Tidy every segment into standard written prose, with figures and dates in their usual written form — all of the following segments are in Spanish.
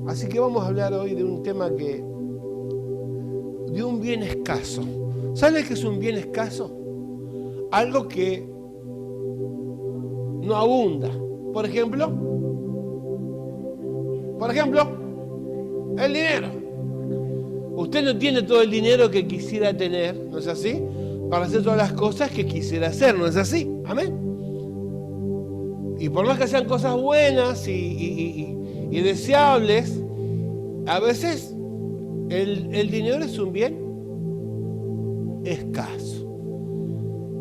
Así que vamos a hablar hoy de un tema de un bien escaso. ¿Sabes qué es un bien escaso? Algo que no abunda. Por ejemplo, el dinero. Usted no tiene todo el dinero que quisiera tener, ¿no es así? Para hacer todas las cosas que quisiera hacer, ¿no es así? Amén. Y por más que sean cosas buenas y deseables, a veces el dinero es un bien escaso.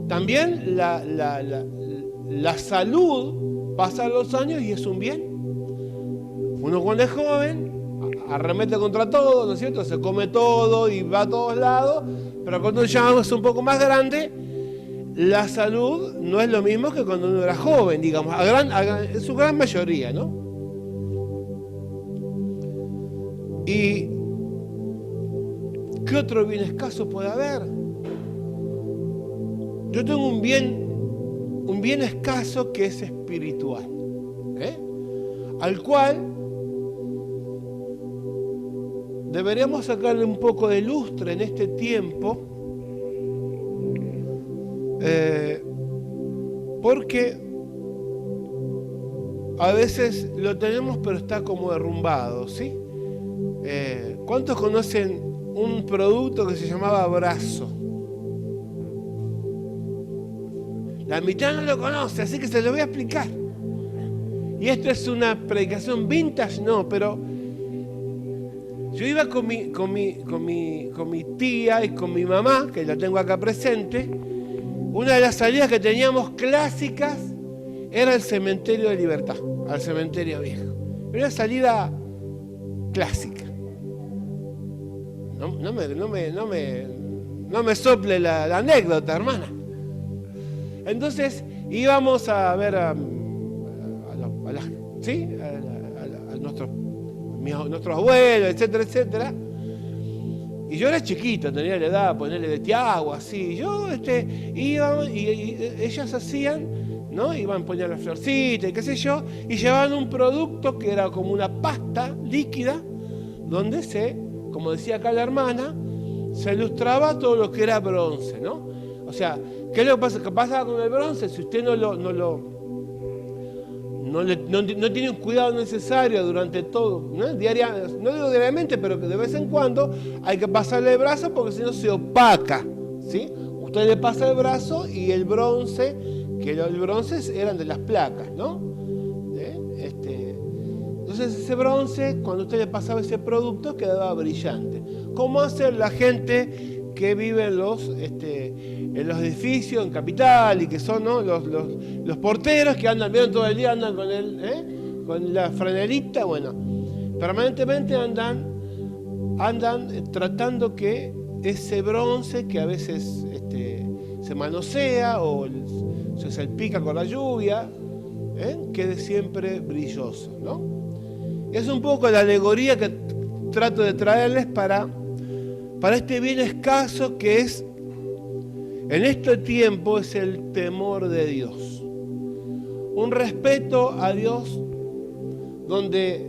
También la salud pasa los años y es un bien. Uno cuando es joven arremete contra todo, ¿no es cierto? Se come todo y va a todos lados, pero cuando ya es un poco más grande, la salud no es lo mismo que cuando uno era joven, digamos, en su gran mayoría, ¿no? ¿Y qué otro bien escaso puede haber? Yo tengo un bien escaso que es espiritual, al cual deberíamos sacarle un poco de lustre en este tiempo, porque a veces lo tenemos pero está como derrumbado, ¿sí? ¿Cuántos conocen un producto que se llamaba Brazo? La mitad no lo conoce, así que se lo voy a explicar. Y esto es una predicación vintage, no, pero yo iba con mi tía y con mi mamá, que la tengo acá presente. Una de las salidas que teníamos clásicas era el cementerio de Libertad, al cementerio viejo. Era una salida clásica. No me sople la anécdota, hermana. Entonces íbamos a ver a nuestros abuelos, etcétera, etcétera. Y yo era chiquito, tenía la edad, ponerle de Tiago, así. Yo iba y ellas hacían, ¿no? Iban a poner las florcitas y qué sé yo, y llevaban un producto que era como una pasta líquida, donde como decía acá la hermana, se ilustraba todo lo que era bronce, ¿no? O sea, ¿qué es lo que pasa con el bronce? Si usted no tiene un cuidado necesario durante todo, ¿no? No digo diariamente, pero que de vez en cuando hay que pasarle el brazo porque si no se opaca, ¿sí? Usted le pasa el brazo y el bronce, que el bronce eran de las placas, ¿no? Entonces ese bronce, cuando usted le pasaba ese producto, quedaba brillante. ¿Cómo hace la gente que vive en los edificios, en Capital, y que son, ¿no? los porteros que andan, todo el día andan con la franelerita? Bueno, permanentemente andan tratando que ese bronce, que a veces se manosea o se salpica con la lluvia, quede siempre brilloso, ¿no? Es un poco la alegoría que trato de traerles para este bien escaso que es, en este tiempo, es el temor de Dios. Un respeto a Dios donde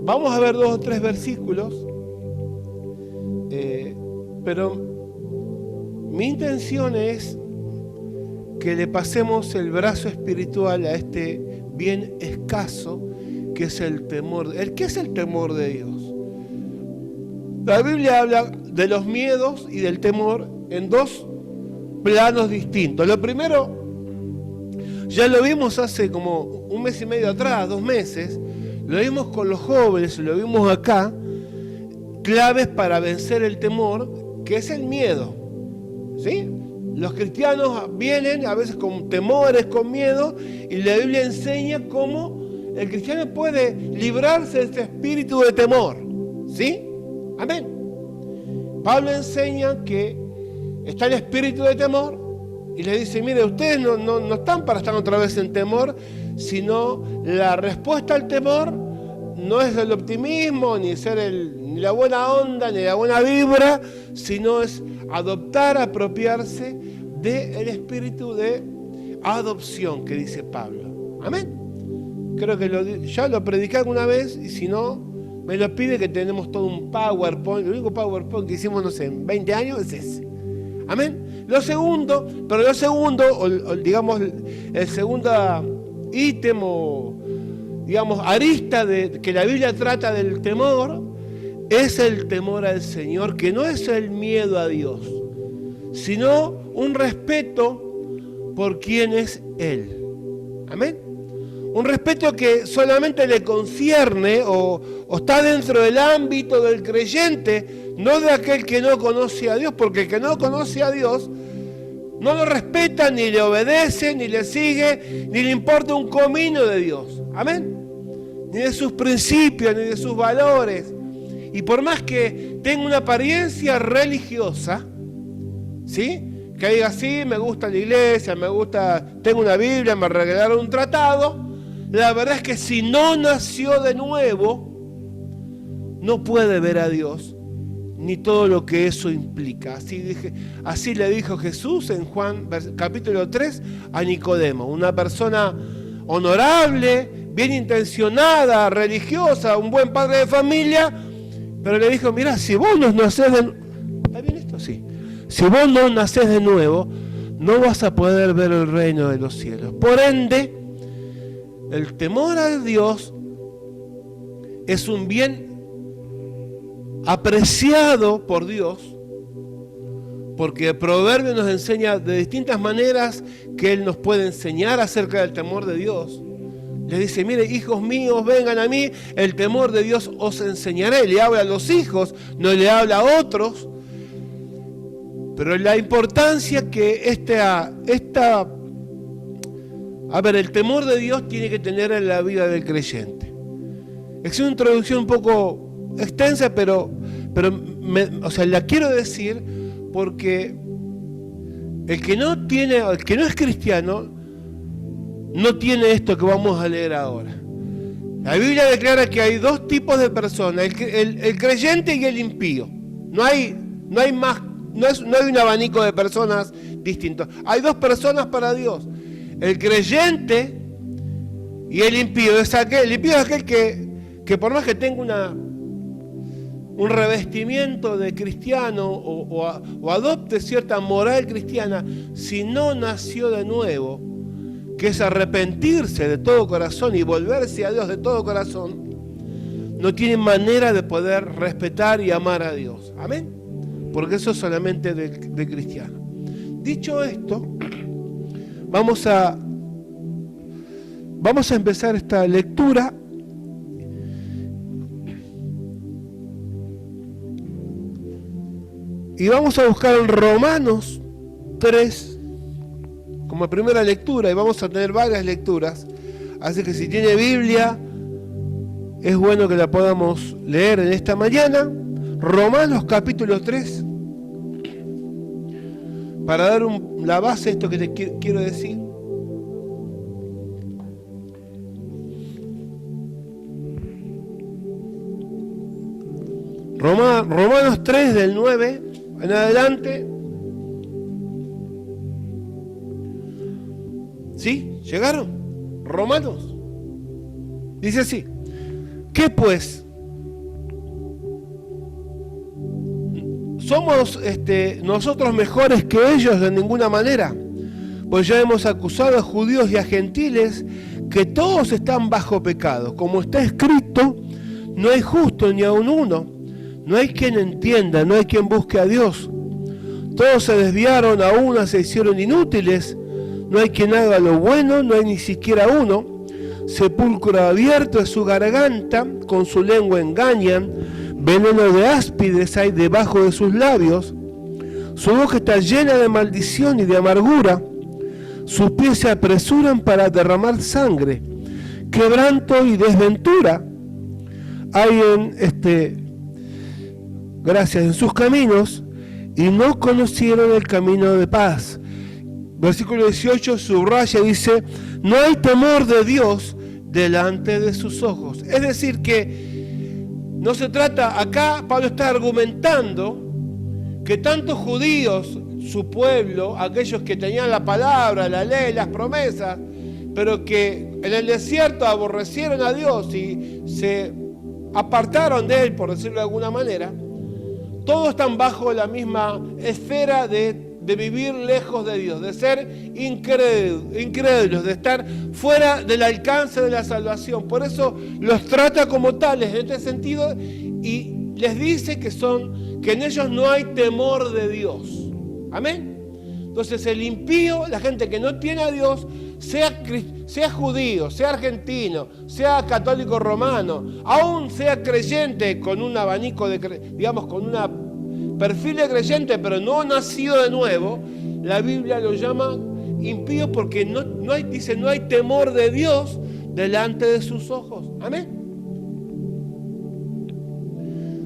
vamos a ver 2 o 3 versículos, pero mi intención es que le pasemos el brazo espiritual a este bien escaso que es el temor. ¿Qué es el temor de Dios? La Biblia habla de los miedos y del temor en 2 planos distintos. Lo primero, ya lo vimos hace como 1 mes y medio atrás, 2 meses, lo vimos con los jóvenes, lo vimos acá, claves para vencer el temor, que es el miedo, ¿sí? Los cristianos vienen a veces con temores, con miedo, y la Biblia enseña cómo el cristiano puede librarse de este espíritu de temor, ¿sí? Amén. Pablo enseña que está el espíritu de temor y le dice, mire, ustedes no están para estar otra vez en temor, sino la respuesta al temor no es el optimismo, ni la buena onda, ni la buena vibra, sino es adoptar, apropiarse del espíritu de adopción que dice Pablo. Amén. creo que ya lo prediqué alguna vez, y si no, me lo pide, que tenemos todo un PowerPoint. El único PowerPoint que hicimos, no sé, en 20 años es ese. Amén. Lo segundo, o digamos, el segundo ítem, o digamos, arista que la Biblia trata del temor, es el temor al Señor, que no es el miedo a Dios, sino un respeto por quién es Él. Amén. Un respeto que solamente le concierne o está dentro del ámbito del creyente, no de aquel que no conoce a Dios, porque el que no conoce a Dios no lo respeta, ni le obedece, ni le sigue, ni le importa un comino de Dios. Amén. Ni de sus principios, ni de sus valores. Y por más que tenga una apariencia religiosa, ¿sí?, que diga, sí, me gusta la iglesia, tengo una Biblia, me regalaron un tratado, la verdad es que si no nació de nuevo, no puede ver a Dios, ni todo lo que eso implica. Así le dijo Jesús en Juan capítulo 3 a Nicodemo, una persona honorable, bien intencionada, religiosa, un buen padre de familia, pero le dijo, mira, si vos no nacés de... ¿Está bien esto? Sí. Si vos no nacés de nuevo, no vas a poder ver el reino de los cielos. Por ende, el temor a Dios es un bien apreciado por Dios, porque el proverbio nos enseña de distintas maneras que Él nos puede enseñar acerca del temor de Dios. Le dice, mire, hijos míos, vengan a mí, el temor de Dios os enseñaré. Le habla a los hijos, no le habla a otros. Pero la importancia que el temor de Dios tiene que tener en la vida del creyente. Es una introducción un poco extensa, pero la quiero decir porque el que no es cristiano, no tiene esto que vamos a leer ahora. La Biblia declara que hay dos tipos de personas, el creyente y el impío. No hay un abanico de personas distintos. Hay dos personas para Dios. El creyente y el impío. El impío es aquel que por más que tenga un revestimiento de cristiano o adopte cierta moral cristiana, si no nació de nuevo, que es arrepentirse de todo corazón y volverse a Dios de todo corazón, no tiene manera de poder respetar y amar a Dios. Amén. Porque eso es solamente de cristiano. Dicho esto, vamos a empezar esta lectura. Y vamos a buscar en Romanos 3 como primera lectura, y vamos a tener varias lecturas. Así que si tiene Biblia, es bueno que la podamos leer en esta mañana. Romanos capítulo 3, para dar la base a esto que te quiero decir. Romanos 3 del 9 en adelante. ¿Sí? ¿Llegaron? Romanos. Dice así. ¿Qué pues? ¿Somos nosotros mejores que ellos? De ninguna manera. Pues ya hemos acusado a judíos y a gentiles que todos están bajo pecado. Como está escrito, no hay justo ni aun uno. No hay quien entienda, no hay quien busque a Dios. Todos se desviaron, a una se hicieron inútiles. No hay quien haga lo bueno, no hay ni siquiera uno. Sepulcro abierto es su garganta, con su lengua engañan. Veneno de áspides hay debajo de sus labios. Su boca está llena de maldición y de amargura. Sus pies se apresuran para derramar sangre. Quebranto y desventura hay en sus caminos, y no conocieron el camino de paz. Versículo 18 subraya, dice, no hay temor de Dios delante de sus ojos. Es decir que no se trata, acá Pablo está argumentando que tantos judíos, su pueblo, aquellos que tenían la palabra, la ley, las promesas, pero que en el desierto aborrecieron a Dios y se apartaron de Él, por decirlo de alguna manera, todos están bajo la misma esfera de vivir lejos de Dios, de ser incrédulos, de estar fuera del alcance de la salvación. Por eso los trata como tales en este sentido y les dice que en ellos no hay temor de Dios. Amén. Entonces el impío, la gente que no tiene a Dios, sea judío, sea argentino, sea católico romano, aún sea creyente con un abanico con un perfil de creyente, pero no nacido de nuevo, la Biblia lo llama impío porque no hay temor de Dios delante de sus ojos. Amén.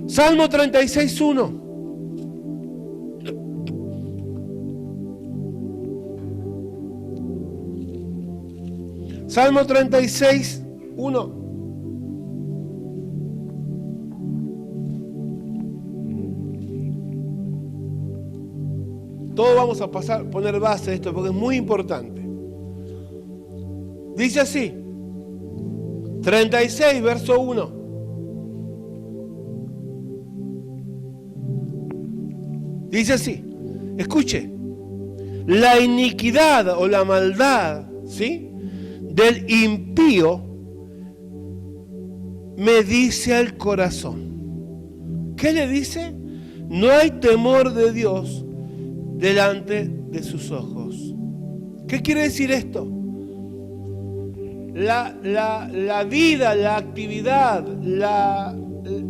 Salmo 36:1. Salmo 36:1. Todos vamos a poner base a esto porque es muy importante. Dice así, 36, verso 1. Dice así, escuche, la iniquidad o la maldad, ¿sí?, del impío me dice al corazón. ¿Qué le dice? No hay temor de Dios delante de sus ojos. ¿Qué quiere decir esto? La vida, la actividad,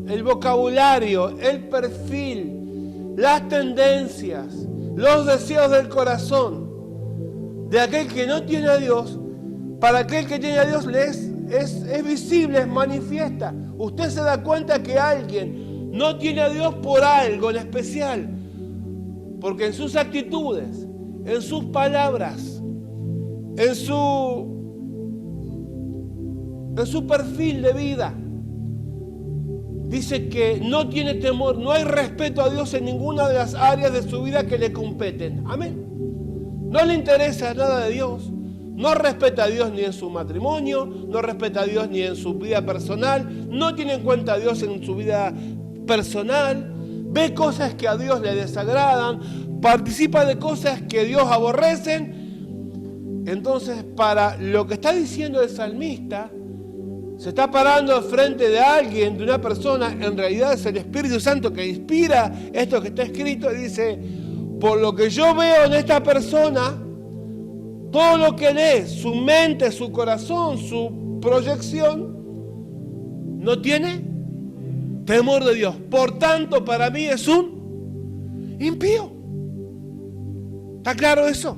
el vocabulario, el perfil, las tendencias, los deseos del corazón de aquel que no tiene a Dios, para aquel que tiene a Dios es visible, es manifiesta. Usted se da cuenta que alguien no tiene a Dios por algo en especial, porque en sus actitudes, en sus palabras, en su perfil de vida, dice que no tiene temor, no hay respeto a Dios en ninguna de las áreas de su vida que le competen. Amén. No le interesa nada de Dios. No respeta a Dios ni en su matrimonio, no respeta a Dios ni en su vida personal, no tiene en cuenta a Dios en su vida personal, ve cosas que a Dios le desagradan, participa de cosas que Dios aborrecen. Entonces, para lo que está diciendo el salmista, se está parando frente de alguien, de una persona, en realidad es el Espíritu Santo que inspira esto que está escrito, y dice, por lo que yo veo en esta persona, todo lo que lee, su mente, su corazón, su proyección, no tiene temor de Dios. Por tanto, para mí es un impío. ¿Está claro eso?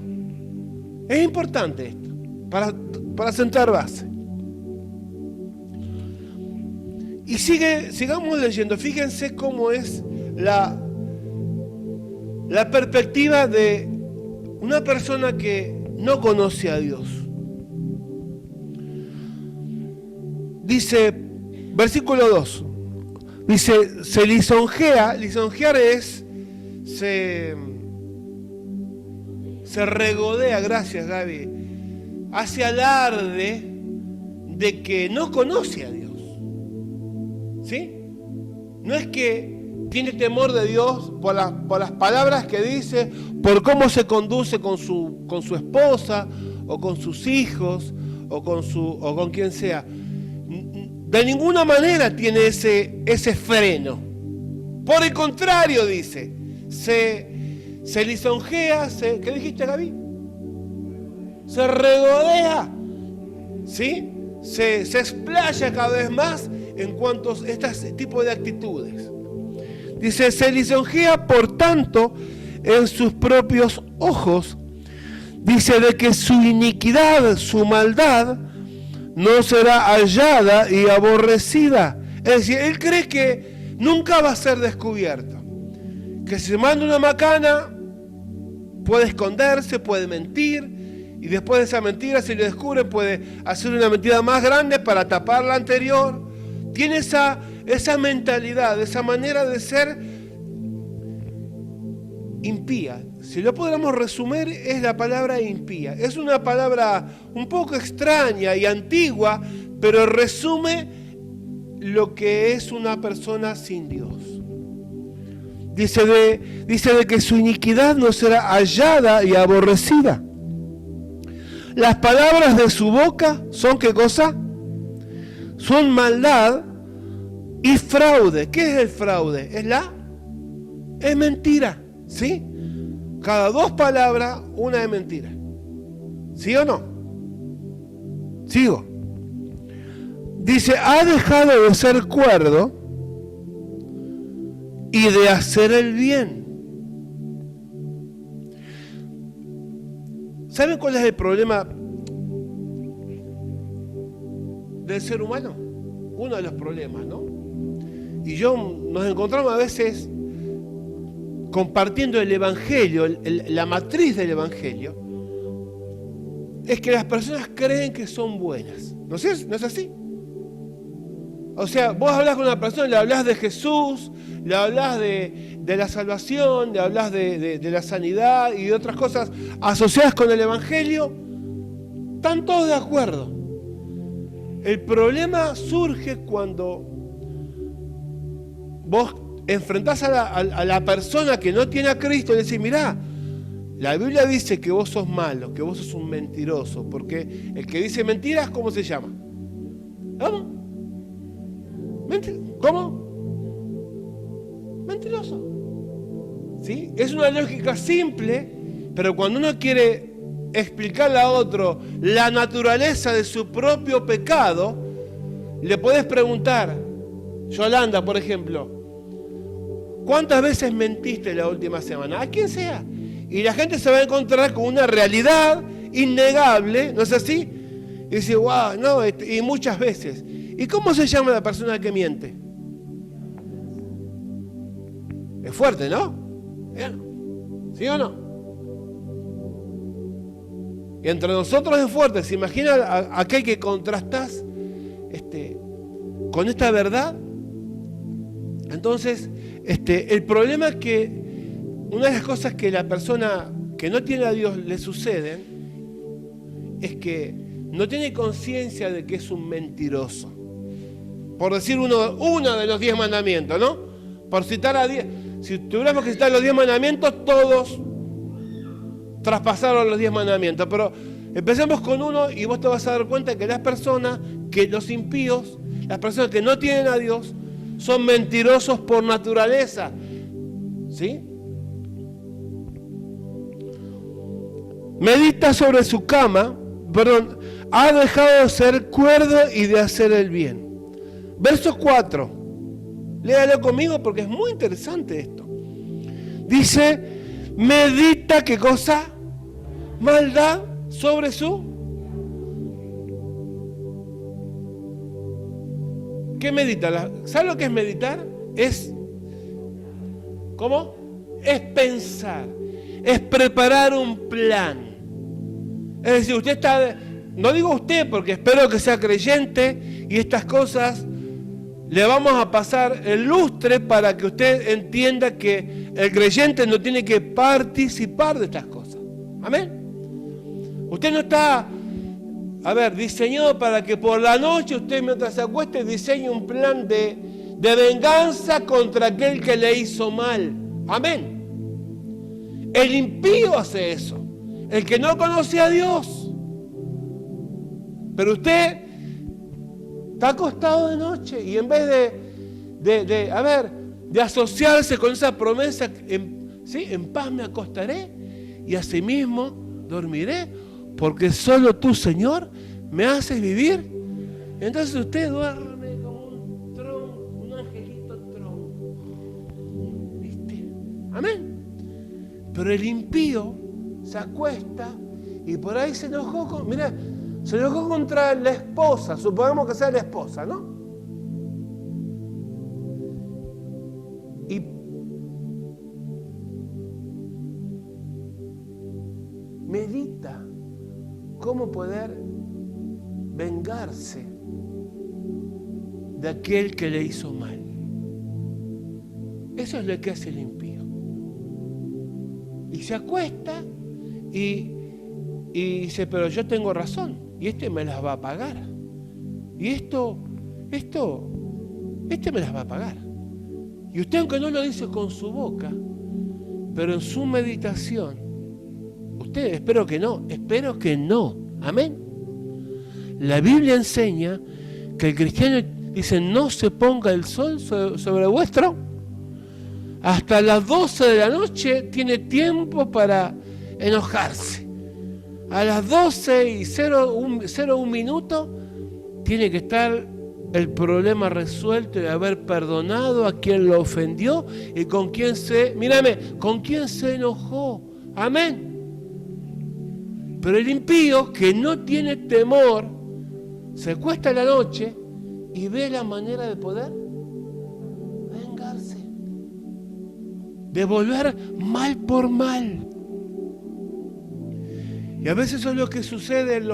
Es importante esto, para sentar base. Y sigamos leyendo. Fíjense cómo es la perspectiva de una persona que no conoce a Dios. Dice, versículo 2, dice, se lisonjea. Lisonjear es, se regodea, gracias Gaby, hace alarde de que no conoce a Dios. ¿Sí? No es que tiene temor de Dios por las palabras que dice, por cómo se conduce con su esposa, o con sus hijos, o con quien sea. De ninguna manera tiene ese freno. Por el contrario, dice, se lisonjea, ¿qué dijiste, Gaby? Se regodea, ¿sí? Se explaya cada vez más en cuanto a este tipo de actitudes. Dice, se lisonjea por tanto en sus propios ojos. Dice, de que su iniquidad, su maldad, no será hallada y aborrecida. Es decir, él cree que nunca va a ser descubierto. Que si se manda una macana, puede esconderse, puede mentir, y después de esa mentira, si lo descubre, puede hacer una mentira más grande para tapar la anterior. Tiene esa mentalidad, esa manera de ser impía, si lo pudiéramos resumir, es la palabra impía. Es una palabra un poco extraña y antigua, pero resume lo que es una persona sin Dios. Dice de que su iniquidad no será hallada y aborrecida. Las palabras de su boca son, ¿qué cosa? Son maldad y fraude. ¿Qué es el fraude? Es mentira, ¿sí? Cada 2 palabras, una es mentira. ¿Sí o no? Sigo. Dice, ha dejado de ser cuerdo y de hacer el bien. ¿Saben cuál es el problema del ser humano? Uno de los problemas, ¿no? Y nos encontramos a veces compartiendo el Evangelio, la matriz del Evangelio, es que las personas creen que son buenas. ¿No es así? O sea, vos hablas con una persona, le hablas de Jesús, le hablas de la salvación, le hablas de la sanidad y de otras cosas asociadas con el Evangelio, están todos de acuerdo. El problema surge cuando vos enfrentás a la persona que no tiene a Cristo y le decís, mirá, la Biblia dice que vos sos malo, que vos sos un mentiroso, porque el que dice mentiras, ¿cómo se llama? ¿Cómo? ¿Cómo? Mentiroso. ¿Sí? Es una lógica simple, pero cuando uno quiere explicarle a otro la naturaleza de su propio pecado, le podés preguntar, Yolanda, por ejemplo, ¿cuántas veces mentiste la última semana? A quien sea. Y la gente se va a encontrar con una realidad innegable, ¿no es así? Y dice, wow, no, y muchas veces. ¿Y cómo se llama la persona que miente? Es fuerte, ¿no? ¿Sí o no? Y entre nosotros es fuerte. ¿Se imagina aquel que contrastás con esta verdad? Entonces, el problema es que una de las cosas que la persona que no tiene a Dios le suceden es que no tiene conciencia de que es un mentiroso. Por decir uno de los 10 mandamientos, ¿no? Por citar a 10. Si tuviéramos que citar los 10 mandamientos, todos traspasaron los 10 mandamientos. Pero empecemos con uno y vos te vas a dar cuenta que las personas, que los impíos, las personas que no tienen a Dios, son mentirosos por naturaleza. ¿Sí? Medita sobre su cama, ha dejado de ser cuerdo y de hacer el bien. Verso 4. Léalo conmigo porque es muy interesante esto. Dice, medita, ¿qué cosa? Maldad sobre su... ¿Qué medita? ¿Sabe lo que es meditar? ¿Cómo? Es pensar, es preparar un plan. Es decir, usted está, no digo usted porque espero que sea creyente y estas cosas le vamos a pasar el lustre para que usted entienda que el creyente no tiene que participar de estas cosas. Amén. Usted no está, diseñado para que por la noche usted mientras se acueste diseñe un plan de venganza contra aquel que le hizo mal. Amén. El impío hace eso. El que no conoce a Dios. Pero usted está acostado de noche y en vez de asociarse con esa promesa, en paz me acostaré y asimismo dormiré, porque solo tú, Señor, me haces vivir. Entonces usted duerme como un tronco, un angelito tronco. ¿Viste? Amén. Pero el impío se acuesta y por ahí se enojó contra la esposa, supongamos que sea la esposa, ¿no? Y medita cómo poder vengarse de aquel que le hizo mal. Eso es lo que hace el impío. Y se acuesta y dice, pero yo tengo razón, y este me las va a pagar. Y este me las va a pagar. Y usted, aunque no lo dice con su boca, pero en su meditación, usted, espero que no, amén. La Biblia enseña que el cristiano dice, no se ponga el sol sobre vuestro. Hasta las 12 de la noche tiene tiempo para enojarse. A las 12 y 01 minuto tiene que estar el problema resuelto y haber perdonado a quien lo ofendió y con quien se enojó. Amén. Pero el impío que no tiene temor se acuesta en la noche y ve la manera de poder vengarse, devolver mal por mal. Y a veces eso es lo que sucede en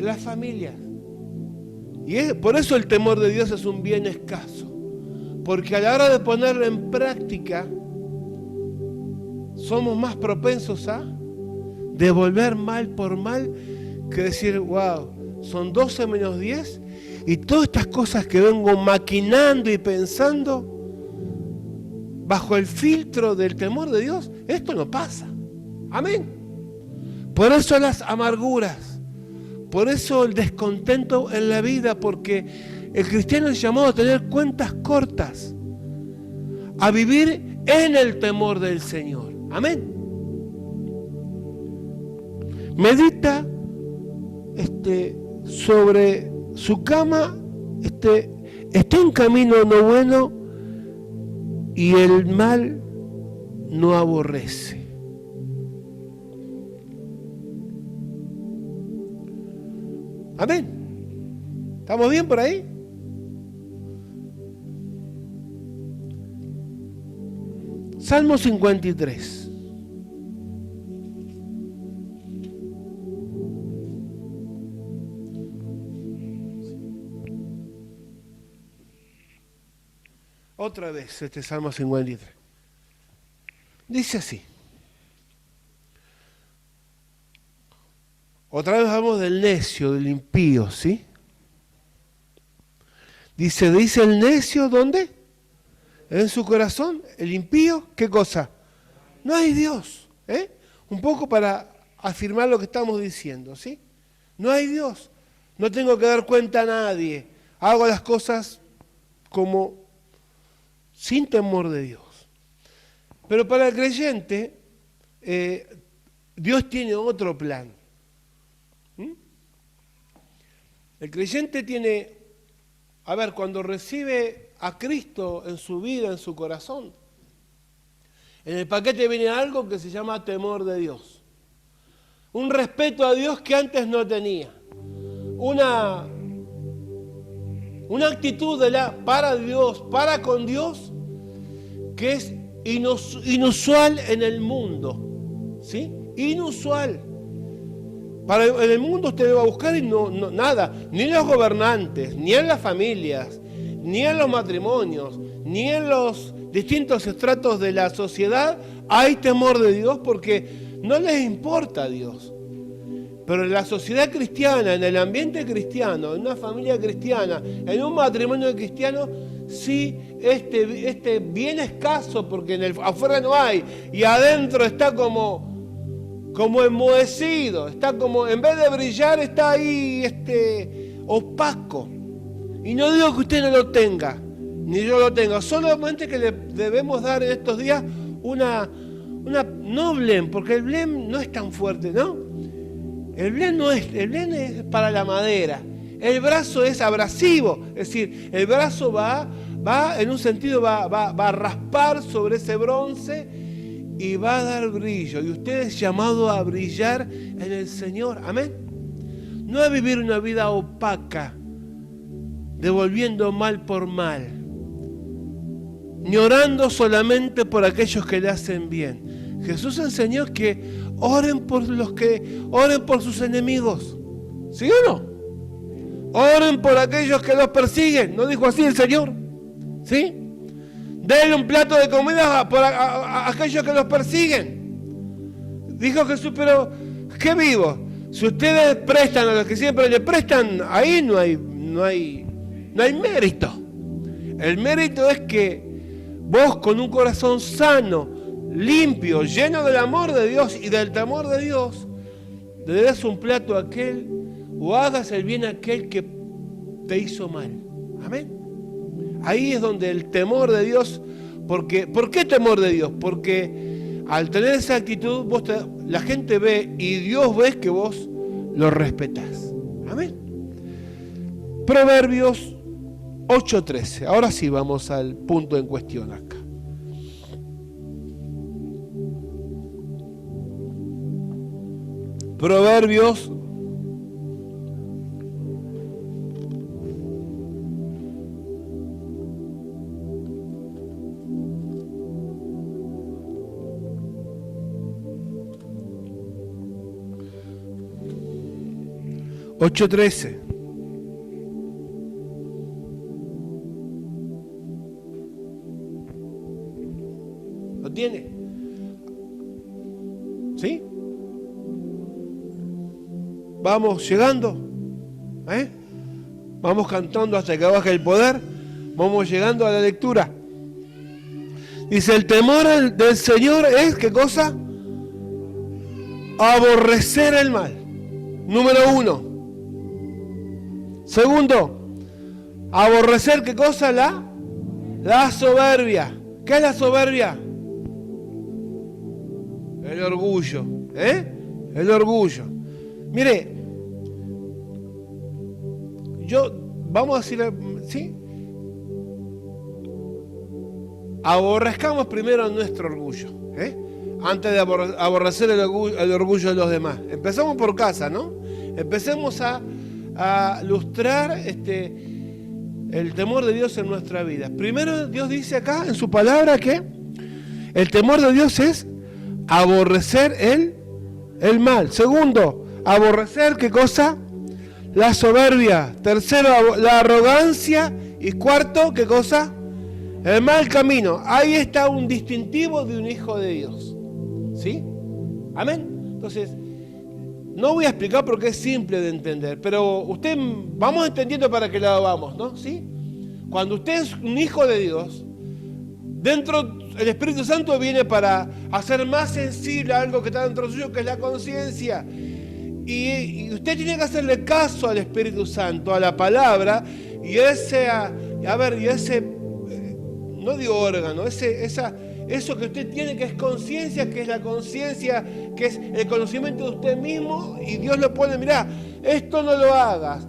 las familias. Y por eso el temor de Dios es un bien escaso. Porque a la hora de ponerlo en práctica, somos más propensos a devolver mal por mal que decir, wow, son 12 menos 10 y todas estas cosas que vengo maquinando y pensando bajo el filtro del temor de Dios, esto no pasa. Amén. Por eso las amarguras, por eso el descontento en la vida, porque el cristiano es llamado a tener cuentas cortas, a vivir en el temor del Señor. Amén. Medita sobre su cama, está en camino no bueno y el mal no aborrece. Amén. ¿Estamos bien por ahí? Salmo 53. Otra vez Salmo 53. Dice así. Otra vez hablamos del necio, del impío, ¿sí? Dice el necio, ¿dónde? En su corazón. El impío, ¿qué cosa? No hay Dios, ¿eh? Un poco para afirmar lo que estamos diciendo, ¿sí? No hay Dios. No tengo que dar cuenta a nadie. Hago las cosas como sin temor de Dios. Pero para el creyente, Dios tiene otro plan. El creyente tiene, cuando recibe a Cristo en su vida, en su corazón, en el paquete viene algo que se llama temor de Dios. Un respeto a Dios que antes no tenía. Una actitud para Dios, para con Dios, que es inusual en el mundo. ¿Sí? Inusual. En el mundo usted va a buscar y no nada, ni en los gobernantes, ni en las familias, ni en los matrimonios, ni en los distintos estratos de la sociedad hay temor de Dios porque no les importa a Dios. Pero en la sociedad cristiana, en el ambiente cristiano, en una familia cristiana, en un matrimonio cristiano, sí, este bien escaso porque afuera no hay y adentro está como enmohecido, está como, en vez de brillar, está ahí opaco. Y no digo que usted no lo tenga, ni yo lo tenga, solamente que le debemos dar en estos días no blem, porque el blem no es tan fuerte, ¿no? El blem es para la madera. El brazo es abrasivo, es decir, el brazo va en un sentido, va a raspar sobre ese bronce y va a dar brillo. Y usted es llamado a brillar en el Señor. Amén. No a vivir una vida opaca, devolviendo mal por mal, ni orando solamente por aquellos que le hacen bien. Jesús enseñó que oren por sus enemigos. ¿Sí o no? Oren por aquellos que los persiguen. ¿No dijo así el Señor? ¿Sí? Denle un plato de comida a aquellos que los persiguen. Dijo Jesús, pero ¿qué vivo? Si ustedes prestan a los que siempre le prestan, ahí no hay mérito. El mérito es que vos con un corazón sano, limpio, lleno del amor de Dios y del temor de Dios, le des un plato a aquel o hagas el bien a aquel que te hizo mal. Amén. Ahí es donde el temor de Dios, ¿por qué temor de Dios? Porque al tener esa actitud, la gente ve y Dios ve que vos lo respetás. Amén. Proverbios 8:13. Ahora sí vamos al punto en cuestión acá. Proverbios 8:13. ¿Lo tiene? ¿Sí? Vamos llegando. Vamos cantando hasta que baje el poder. Vamos llegando a la lectura. Dice, el temor del Señor es, ¿qué cosa? Aborrecer el mal. Número 1. Segundo, aborrecer, ¿qué cosa? La soberbia. ¿Qué es la soberbia? El orgullo. El orgullo. Mire, vamos a decir, ¿sí? Aborrezcamos primero nuestro orgullo, antes de aborrecer el orgullo de los demás. Empezamos por casa, ¿no? Empecemos a lustrar el temor de Dios en nuestra vida. Primero, Dios dice acá en su palabra que el temor de Dios es aborrecer el mal. Segundo, aborrecer, ¿qué cosa? La soberbia. Tercero, la arrogancia. Y cuarto, ¿qué cosa? El mal camino. Ahí está un distintivo de un hijo de Dios. ¿Sí? Amén. Entonces, no voy a explicar porque es simple de entender, pero vamos entendiendo para qué lado vamos, ¿no? ¿Sí? Cuando usted es un hijo de Dios, dentro el Espíritu Santo viene para hacer más sensible algo que está dentro suyo, que es la conciencia. Y usted tiene que hacerle caso al Espíritu Santo, a la palabra, y ese, no digo órgano, eso que usted tiene que es conciencia, que es la conciencia, que es el conocimiento de usted mismo, y Dios lo pone, mirá, esto no lo hagas.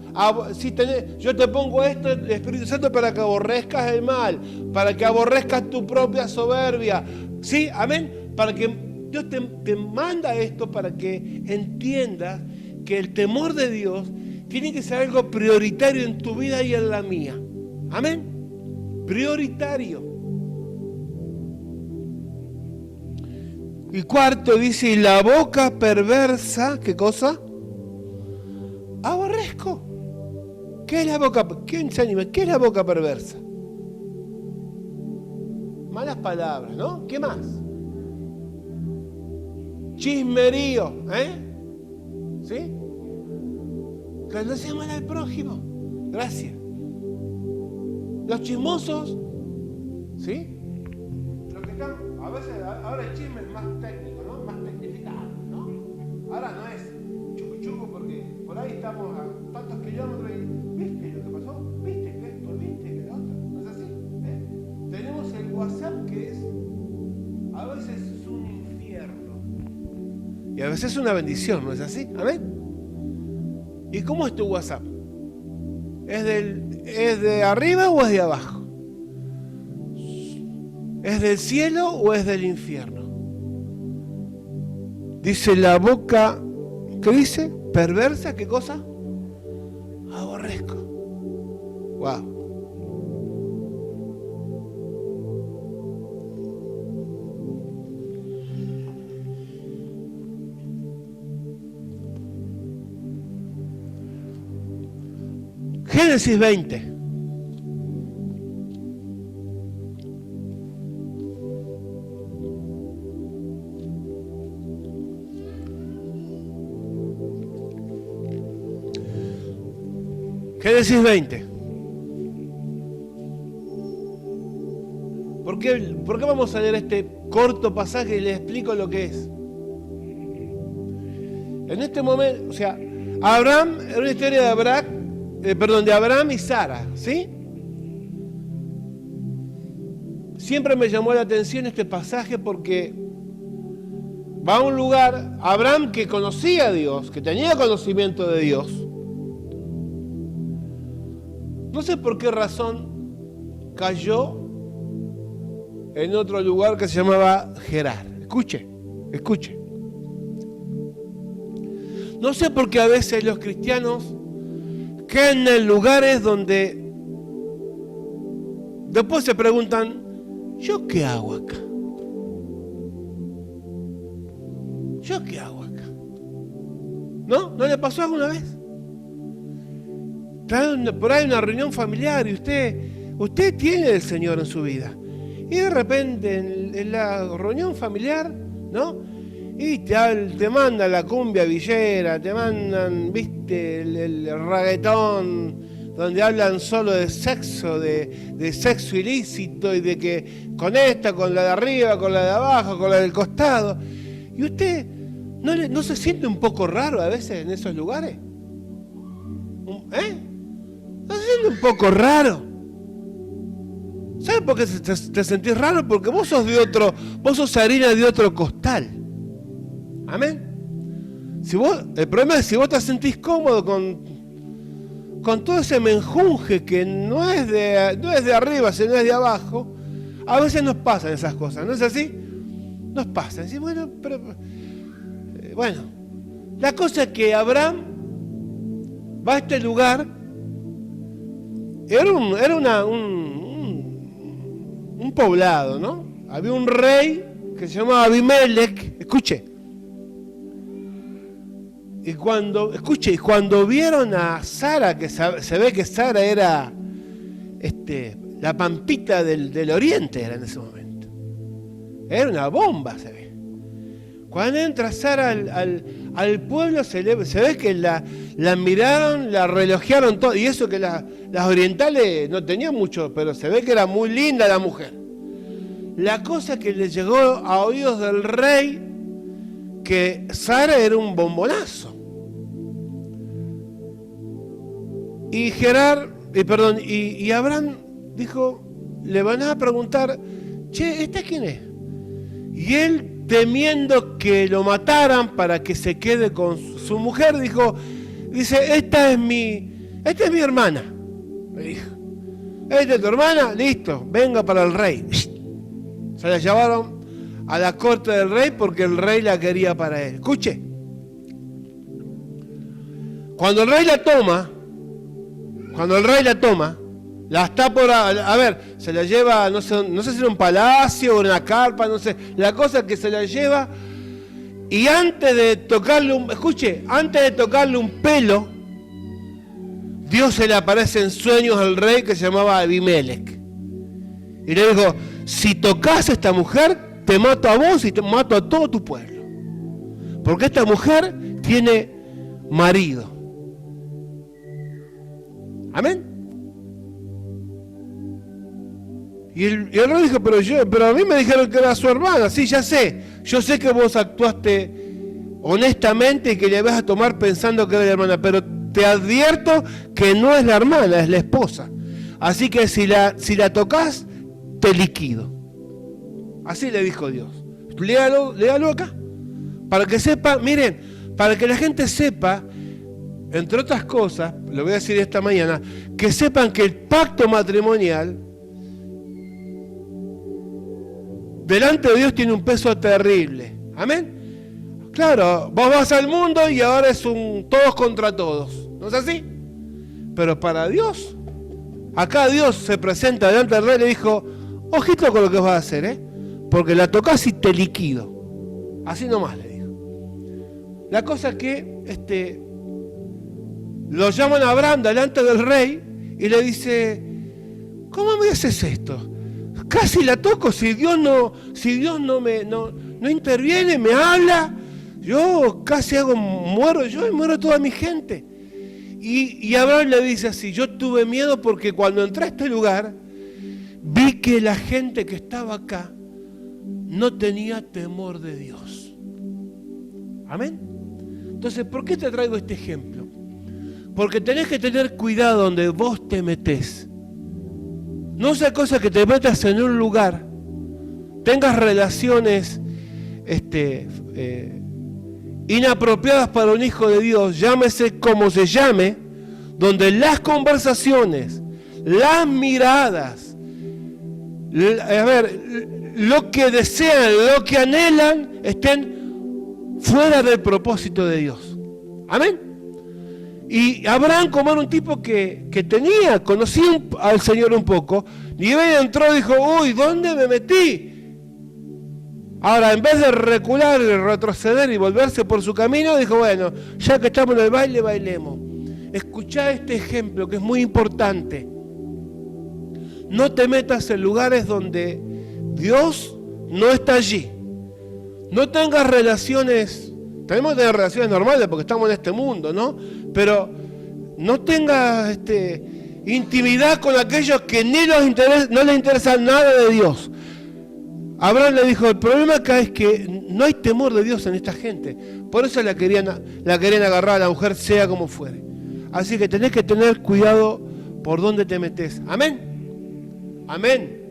Yo te pongo esto, el Espíritu Santo, para que aborrezcas el mal, para que aborrezcas tu propia soberbia. ¿Sí? Amén. Para que Dios te manda esto para que entiendas que el temor de Dios tiene que ser algo prioritario en tu vida y en la mía. Amén. Prioritario. Y cuarto dice, y la boca perversa, ¿qué cosa? Aborrezco. ¿Qué es la boca? ¿Quién se anima? ¿Qué es la boca perversa? Malas palabras, ¿no? ¿Qué más? Chismerío, ¿sí? Que no sea mal al prójimo. Gracias. Los chismosos, ¿sí? Los que están, a veces, ahora el chisme es más técnico, ¿no? Más tecnificado, ¿no? Ahora no es chucu chucu porque por ahí estamos a tantos kilómetros y ¿viste lo que pasó? ¿Viste que esto? ¿Viste que lo otro? ¿No es así? Tenemos el WhatsApp que a veces es un infierno y a veces es una bendición, ¿no es así? ¿Amén? ¿Y cómo es tu WhatsApp? ¿Es de arriba o es de abajo? ¿Es del cielo o es del infierno? Dice la boca, ¿qué dice? Perversa, ¿qué cosa? Aborrezco. Wow. Génesis 20. Génesis 20. ¿Por qué vamos a leer este corto pasaje y les explico lo que es? En este momento, o sea, Abraham, era una historia de Abraham y Sara, ¿sí? Siempre me llamó la atención este pasaje porque va a un lugar, Abraham que conocía a Dios, que tenía conocimiento de Dios, no sé por qué razón cayó en otro lugar que se llamaba Gerar. Escuche. No sé por qué a veces los cristianos caen en lugares donde después se preguntan, ¿yo qué hago acá? ¿Yo qué hago acá? ¿No? ¿No le pasó alguna vez? Por ahí una reunión familiar y usted tiene el Señor en su vida. Y de repente en la reunión familiar, ¿no? Y te mandan la cumbia villera, te mandan, viste, el reggaetón, donde hablan solo de sexo, de sexo ilícito y de que con esta, con la de arriba, con la de abajo, con la del costado. ¿Y usted no se siente un poco raro a veces en esos lugares? ¿No se siente un poco raro? ¿Sabes por qué te sentís raro? Porque vos sos harina de otro costal. Amén. El problema es si vos te sentís cómodo con todo ese menjunje que no es de arriba, sino es de abajo, a veces nos pasan esas cosas, ¿no es así? Nos pasan. Sí, bueno, la cosa es que Abraham va a este lugar. Era un poblado, ¿no? Había un rey que se llamaba Abimelech. Escuche. Y cuando vieron a Sara, que se ve que Sara era la pampita del oriente, era en ese momento. Era una bomba, se ve. Cuando entra Sara al pueblo, se ve que la miraron, la relojearon todo. Y eso que las orientales no tenían mucho, pero se ve que era muy linda la mujer. La cosa que le llegó a oídos del rey, que Sara era un bombonazo. Y Abraham dijo, le van a preguntar, che, ¿esta quién es? Y él, temiendo que lo mataran para que se quede con su mujer, dice, esta es mi hermana. Me dijo, ¿esta es tu hermana? Listo, venga para el rey. Se la llevaron a la corte del rey porque el rey la quería para él. Escuche. Cuando el rey la toma, la está por... A ver, se la lleva, no sé si era un palacio o una carpa, no sé. La cosa es que se la lleva y antes de tocarle un pelo, Dios se le aparece en sueños al rey que se llamaba Abimelech. Y le dijo, si tocas a esta mujer, te mato a vos y te mato a todo tu pueblo. Porque esta mujer tiene marido. Amén. Y el rey dijo, pero a mí me dijeron que era su hermana. Sí, ya sé. Yo sé que vos actuaste honestamente y que le vas a tomar pensando que era la hermana, pero te advierto que no es la hermana, es la esposa. Así que si la tocas, te liquido. Así le dijo Dios. Léalo acá. Para que sepa, miren, para que la gente sepa, entre otras cosas, lo voy a decir esta mañana, que sepan que el pacto matrimonial delante de Dios tiene un peso terrible. Amén. Claro, vos vas al mundo y ahora es un todos contra todos. ¿No es así? Pero para Dios, acá Dios se presenta delante del rey y le dijo, ojito con lo que vas a hacer, porque la tocás y te liquido. Así nomás le dijo. La cosa es que lo llaman a Abraham delante del rey y le dice, ¿cómo me haces esto? Casi la toco, si Dios no interviene, me habla, yo casi muero yo y muero toda mi gente. Y Abraham le dice así, yo tuve miedo porque cuando entré a este lugar, vi que la gente que estaba acá no tenía temor de Dios. Amén. Entonces, ¿por qué te traigo este ejemplo? Porque tenés que tener cuidado donde vos te metés. No sea cosa que te metas en un lugar, tengas relaciones inapropiadas para un hijo de Dios, llámese como se llame, donde las conversaciones, las miradas, lo que desean, lo que anhelan, estén fuera del propósito de Dios. Amén. Y Abraham, como era un tipo que conocía al Señor un poco, y entró y dijo, uy, ¿dónde me metí? Ahora, en vez de recular y retroceder y volverse por su camino, dijo, bueno, ya que estamos en el baile, bailemos. Escuchá este ejemplo que es muy importante. No te metas en lugares donde Dios no está allí. No tengas relaciones, tenemos que tener relaciones normales porque estamos en este mundo, ¿no? Pero no tengas intimidad con aquellos que no les interesa nada de Dios. Abraham le dijo, el problema acá es que no hay temor de Dios en esta gente. Por eso la querían agarrar a la mujer, sea como fuere. Así que tenés que tener cuidado por dónde te metes. Amén. Amén.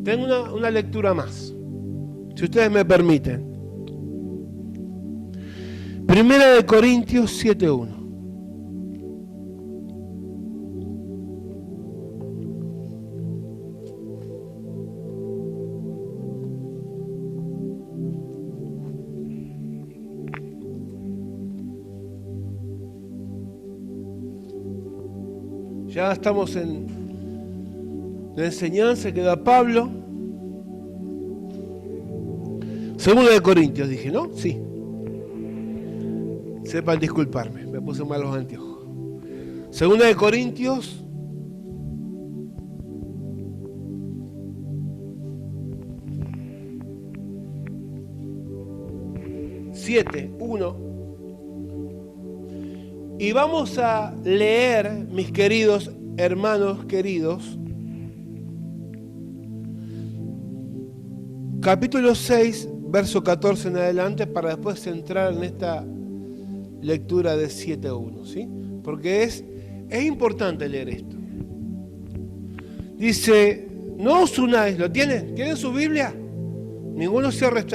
Tengo una lectura más, si ustedes me permiten. 1 Corintios 7:1. Ya estamos en la enseñanza que da Pablo. 2 Corintios dije, ¿no? Sí. Sepan disculparme, me puse mal los anteojos. 2 Corintios 7:1. Y vamos a leer, mis queridos hermanos queridos, capítulo 6, verso 14 en adelante, para después entrar en esta lectura de 7:1, ¿sí? Porque es importante leer esto. Dice, no os unáis, ¿lo tienen? ¿Tienen su Biblia? Ninguno cierra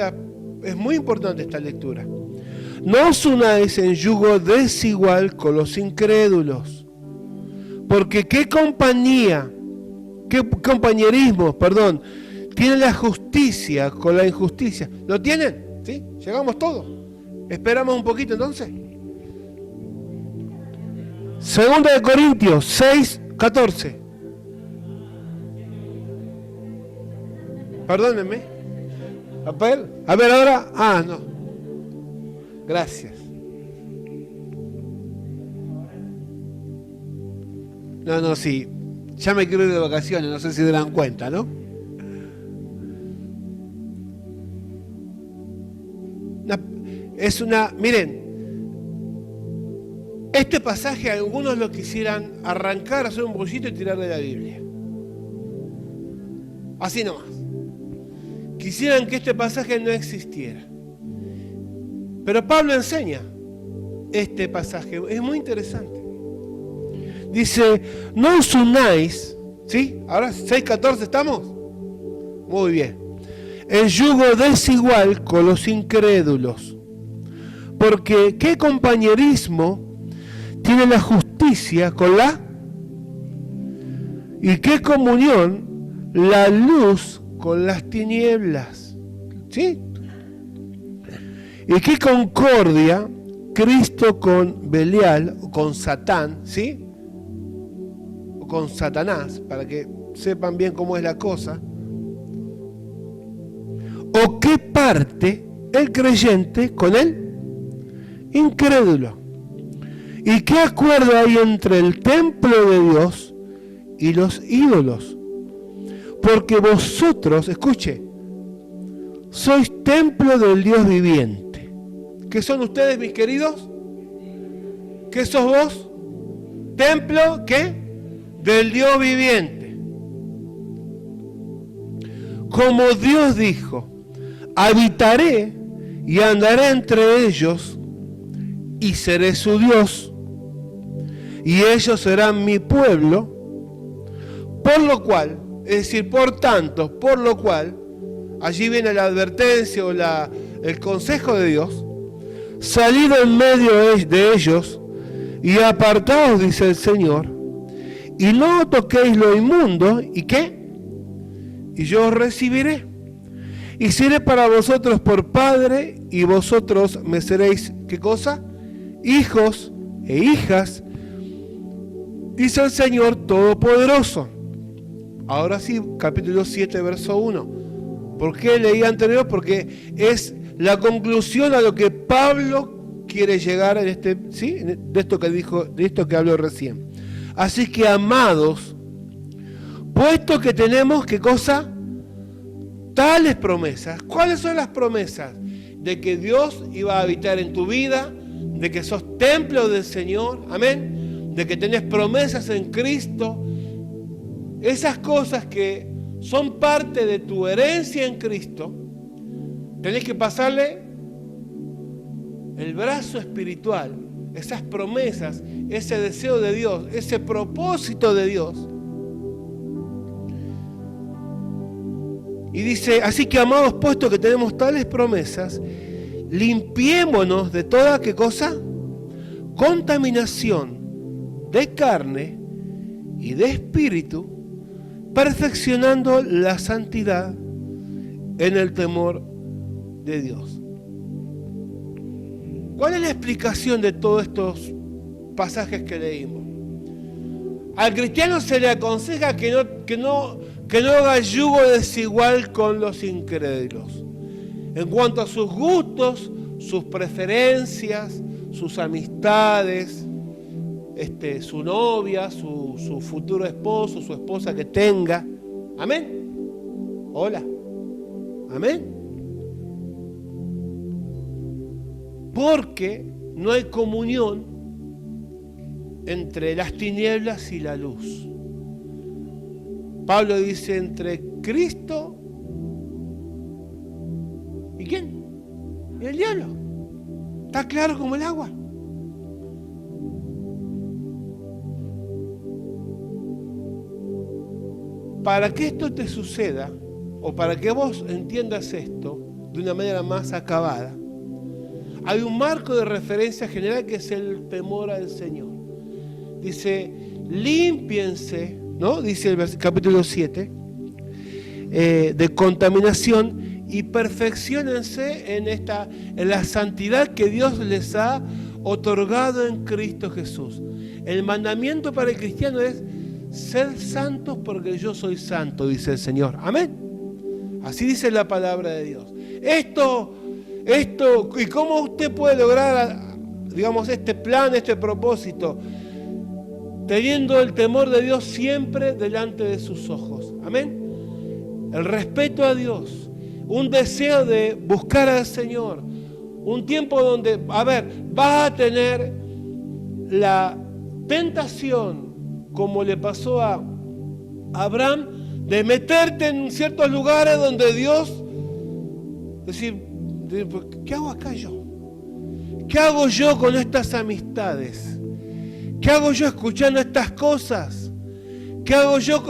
es muy importante esta lectura. No os unáis en yugo desigual con los incrédulos, porque qué compañerismo, tiene la justicia con la injusticia. ¿Lo tienen? ¿Sí? ¿Llegamos todos? ¿Esperamos un poquito entonces? 2 Corintios 6:14. Perdónenme. A ver ahora. No. Gracias. No, sí. Ya me quiero ir de vacaciones, no sé si se dan cuenta, ¿no? Miren, este pasaje algunos lo quisieran arrancar, hacer un bollito y tirar de la Biblia. Así nomás. Quisieran que este pasaje no existiera. Pero Pablo enseña este pasaje, es muy interesante. Dice, no os unáis, ¿sí? Ahora 6:14 ¿estamos? Muy bien. En yugo desigual con los incrédulos. Porque ¿qué compañerismo tiene la justicia con la? ¿Y qué comunión la luz con las tinieblas? ¿Sí? ¿Y qué concordia Cristo con Belial, o con Satán, ¿sí? O con Satanás, para que sepan bien cómo es la cosa. ¿O qué parte el creyente con el incrédulo? ¿Y qué acuerdo hay entre el templo de Dios y los ídolos? Porque vosotros, escuche, sois templo del Dios viviente. ¿Qué son ustedes, mis queridos? ¿Qué sos vos? Templo, ¿qué? Del Dios viviente. Como Dios dijo, habitaré y andaré entre ellos y seré su Dios y ellos serán mi pueblo, por lo cual, es decir, por tanto, por lo cual, allí viene la advertencia o el consejo de Dios, salid en medio de ellos y apartaos, dice el Señor, y no toquéis lo inmundo, ¿y qué? Y yo os recibiré, y seré para vosotros por padre, y vosotros me seréis, ¿qué cosa? Hijos e hijas, dice el Señor Todopoderoso. Ahora sí, capítulo 7, verso 1. ¿Por qué leí anterior? Porque es la conclusión a lo que Pablo quiere llegar en ¿sí? De esto que dijo, de esto que habló recién. Así que, amados, puesto que tenemos, ¿qué cosa? Tales promesas. ¿Cuáles son las promesas? De que Dios iba a habitar en tu vida, de que sos templo del Señor, amén, de que tenés promesas en Cristo. Esas cosas que son parte de tu herencia en Cristo, tenés que pasarle el brazo espiritual, esas promesas, ese deseo de Dios, ese propósito de Dios. Y dice, así que, amados, puesto que tenemos tales promesas, limpiémonos de toda, ¿qué cosa? Contaminación de carne y de espíritu, perfeccionando la santidad en el temor de Dios. ¿Cuál es la explicación de todos estos pasajes que leímos? Al cristiano se le aconseja que no haga yugo desigual con los incrédulos. En cuanto a sus gustos, sus preferencias, sus amistades, su novia, su futuro esposo, su esposa que tenga. Amén. Hola. Amén. Porque no hay comunión entre las tinieblas y la luz. Pablo dice, entre Cristo y ¿quién? Y el diablo. Está claro como el agua. Para que esto te suceda, o para que vos entiendas esto de una manera más acabada, hay un marco de referencia general que es el temor al Señor. Dice, límpiense, ¿no? Dice el capítulo 7, de contaminación, y perfecciónense en la santidad que Dios les ha otorgado en Cristo Jesús. El mandamiento para el cristiano es sed santos porque yo soy santo, dice el Señor. Amén. Así dice la palabra de Dios. Esto, ¿y cómo usted puede lograr, digamos, este plan, este propósito? Teniendo el temor de Dios siempre delante de sus ojos. Amén. El respeto a Dios, un deseo de buscar al Señor, un tiempo donde, vas a tener la tentación, como le pasó a Abraham, de meterte en ciertos lugares donde Dios, decir, ¿qué hago acá yo? ¿Qué hago yo con estas amistades? ¿Qué hago yo escuchando estas cosas? ¿Qué hago yo?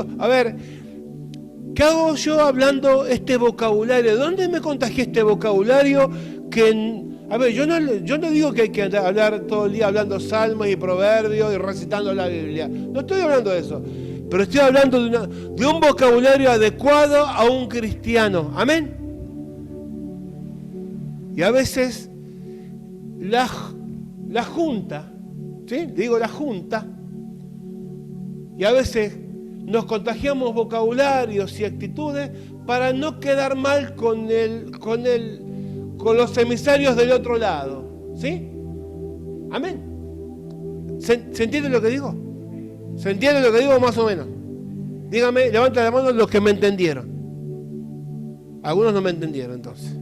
¿Qué hago yo hablando este vocabulario? ¿Dónde me contagié este vocabulario? Yo no digo que hay que hablar todo el día hablando salmos y proverbios y recitando la Biblia. No estoy hablando de eso. Pero estoy hablando de un vocabulario adecuado a un cristiano. Amén. Y a veces la junta, ¿sí? Digo la junta, y a veces nos contagiamos vocabularios y actitudes para no quedar mal con los emisarios del otro lado, ¿sí? Amén. ¿Se entiende lo que digo? ¿Se entiende lo que digo más o menos? Dígame, levanten la mano los que me entendieron. Algunos no me entendieron entonces.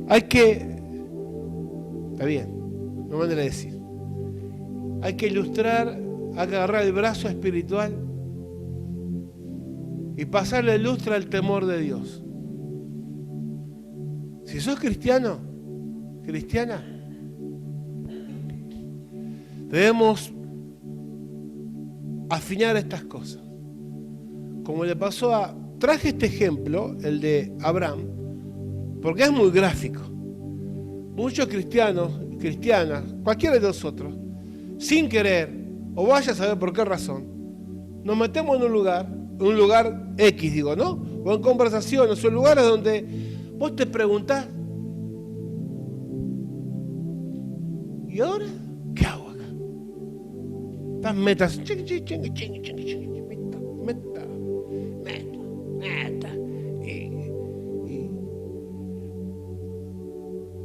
Hay que, está bien, no me manera de decir, hay que ilustrar, hay que agarrar el brazo espiritual y pasarle lustre al temor de Dios. Si sos cristiano, cristiana, debemos afinar estas cosas. Como le pasó a... Traje este ejemplo, el de Abraham, porque es muy gráfico. Muchos cristianos, cristianas, cualquiera de nosotros, sin querer, o vaya a saber por qué razón, nos metemos en un lugar X, digo, ¿no? O en conversaciones, o en lugares donde vos te preguntás, ¿y ahora qué hago acá? Estás metas, meta.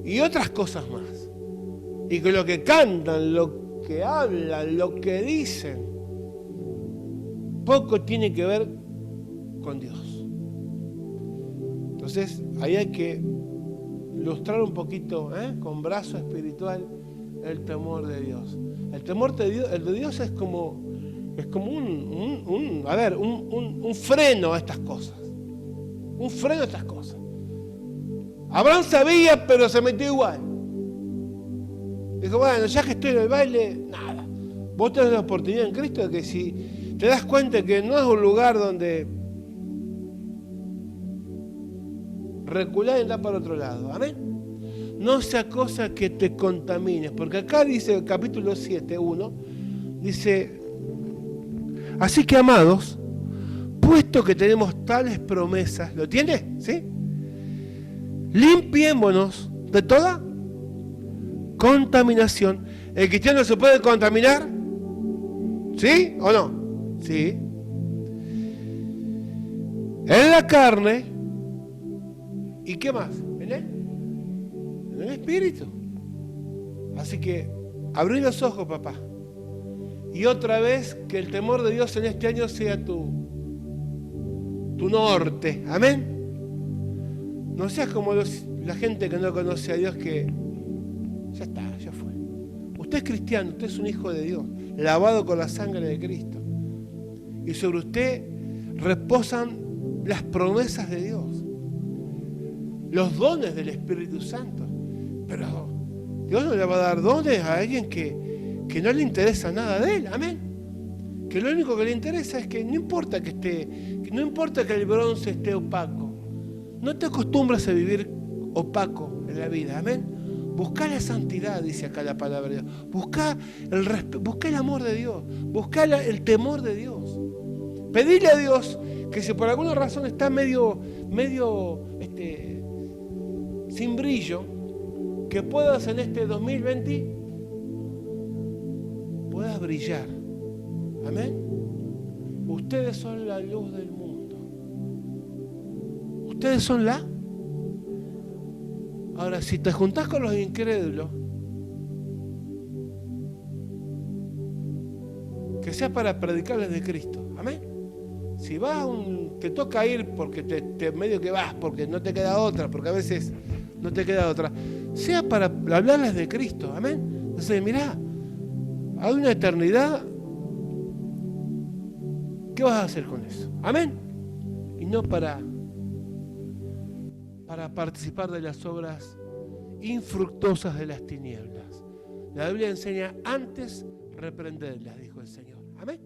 Y otras cosas más. Y que lo que cantan, lo que hablan, lo que dicen, poco tiene que ver con Dios. Entonces, ahí hay que ilustrar un poquito, con brazo espiritual, el temor de Dios. El temor de Dios, el de Dios es como un freno a estas cosas. Un freno a estas cosas. Abraham sabía, pero se metió igual. Dijo, bueno, ya que estoy en el baile, nada. Vos tenés la oportunidad en Cristo de que si te das cuenta que no es un lugar donde recular y andar para otro lado. Amén. No sea cosa que te contamines. Porque acá dice el capítulo 7:1, dice, así que amados, puesto que tenemos tales promesas, ¿lo tiene? ¿Sí? Limpiémonos de toda contaminación. ¿El cristiano se puede contaminar? ¿Sí o no? Sí. En la carne. ¿Y qué más? ¿En él? En el espíritu. Así que abrí los ojos, papá. Y otra vez que el temor de Dios en este año sea tu norte. Amén. No seas como la gente que no conoce a Dios, que ya está, ya fue. Usted es cristiano, usted es un hijo de Dios, lavado con la sangre de Cristo. Y sobre usted reposan las promesas de Dios, los dones del Espíritu Santo. Pero Dios no le va a dar dones a alguien que no le interesa nada de él. Amén. Que lo único que le interesa es que no importa que el bronce esté opaco. No te acostumbras a vivir opaco en la vida, amén. Buscá la santidad, dice acá la palabra de Dios. Buscá el amor de Dios. Buscá el temor de Dios. Pedile a Dios que si por alguna razón está medio sin brillo, que puedas en este 2020 puedas brillar. Amén. Ustedes son la luz del mundo. Ustedes son la. Ahora, si te juntás con los incrédulos, que sea para predicarles de Cristo. Amén. Si vas te toca ir porque te medio que vas, porque no te queda otra, porque a veces no te queda otra, sea para hablarles de Cristo. Amén. Entonces, mirá, hay una eternidad. ¿Qué vas a hacer con eso? Amén. Y no para participar de las obras infructuosas de las tinieblas. La Biblia enseña antes reprenderlas, dijo el Señor. Amén.